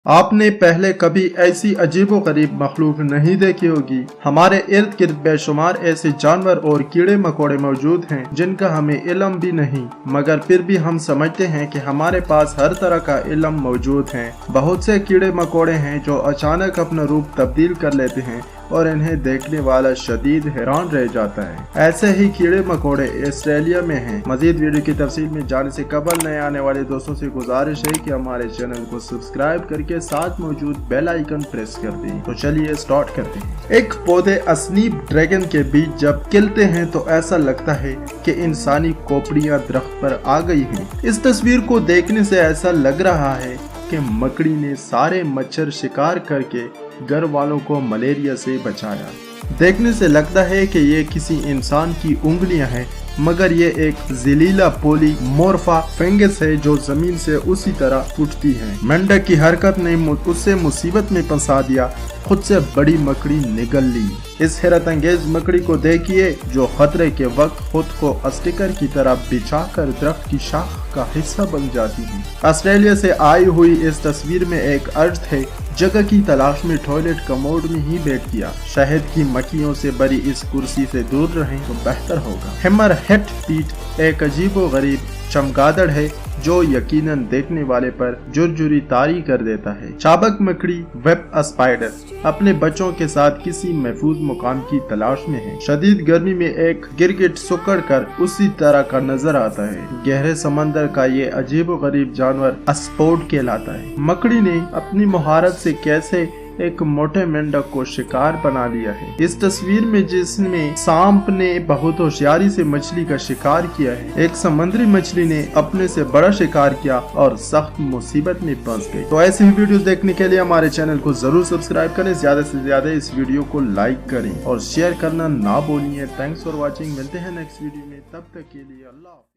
आपने पहले कभी ऐसी अजीबोगरीब मखलूक नहीं देखी होगी। हमारे इर्द गिर्द बेशुमार ऐसे जानवर और कीड़े मकोड़े मौजूद हैं जिनका हमें इल्म भी नहीं, मगर फिर भी हम समझते हैं कि हमारे पास हर तरह का इल्म मौजूद है। बहुत से कीड़े मकोड़े हैं जो अचानक अपना रूप तब्दील कर लेते हैं और इन्हें देखने वाला शदीद हैरान रह जाता है। ऐसे ही कीड़े मकोड़े ऑस्ट्रेलिया में हैं। मजीद वीडियो की तफसील में जाने से कबल नए आने वाले दोस्तों से गुजारिश है कि हमारे चैनल को सब्सक्राइब करके साथ मौजूद बेल आइकन प्रेस कर दें। तो चलिए स्टार्ट करते हैं। एक पौधे स्नीप ड्रैगन के बीज जब खिलते हैं तो ऐसा लगता है कि इंसानी खोपड़ियां दरख्त पर आ गई हैं। इस तस्वीर को देखने से ऐसा लग रहा है कि मकड़ी ने सारे मच्छर शिकार करके घर वालों को मलेरिया से बचाया। देखने से लगता है कि ये किसी इंसान की उंगलियां हैं, मगर ये एक ज़िलीला पोलीमोर्फा फंगस है जो जमीन से उसी तरह उठती है। मेंढक की हरकत ने उससे मुसीबत में फंसा दिया, खुद से बड़ी मकड़ी निगल ली। इस हैरत अंगेज मकड़ी को देखिए जो खतरे के वक्त खुद को स्टिकर की तरह बिछाकर दरख्त की शाख का हिस्सा बन जाती है। ऑस्ट्रेलिया से आई हुई इस तस्वीर में एक अर्ज है जगह की तलाश में टॉयलेट कमोड में ही बैठ गया। शहद की मक्खियों से भरी इस कुर्सी से दूर रहें तो बेहतर होगा। हैमर हेड पीट एक अजीबो गरीब चमगादड़ है जो यकीनन देखने वाले पर जुरजुरी तारी कर देता है। चाबक मकड़ी वेब स्पाइडर अपने बच्चों के साथ किसी महफूज मुकाम की तलाश में है। शदीद गर्मी में एक गिरगिट सुकड़ कर उसी तरह का नजर आता है। गहरे समंदर का ये अजीबोगरीब जानवर स्पोर्ट कहलाता है। मकड़ी ने अपनी महारत से कैसे एक मोटे मेंढक को शिकार बना लिया है। इस तस्वीर में जिसमें सांप ने बहुत होशियारी से मछली का शिकार किया है, एक समुद्री मछली ने अपने से बड़ा शिकार किया और सख्त मुसीबत में फंस गई। तो ऐसे ही वीडियोस देखने के लिए हमारे चैनल को जरूर सब्सक्राइब करें, ज्यादा से ज्यादा इस वीडियो को लाइक करें और शेयर करना ना भूलिए। Thanks for watching. मिलते हैं नेक्स्ट वीडियो में, तब तक के लिए अल्लाह।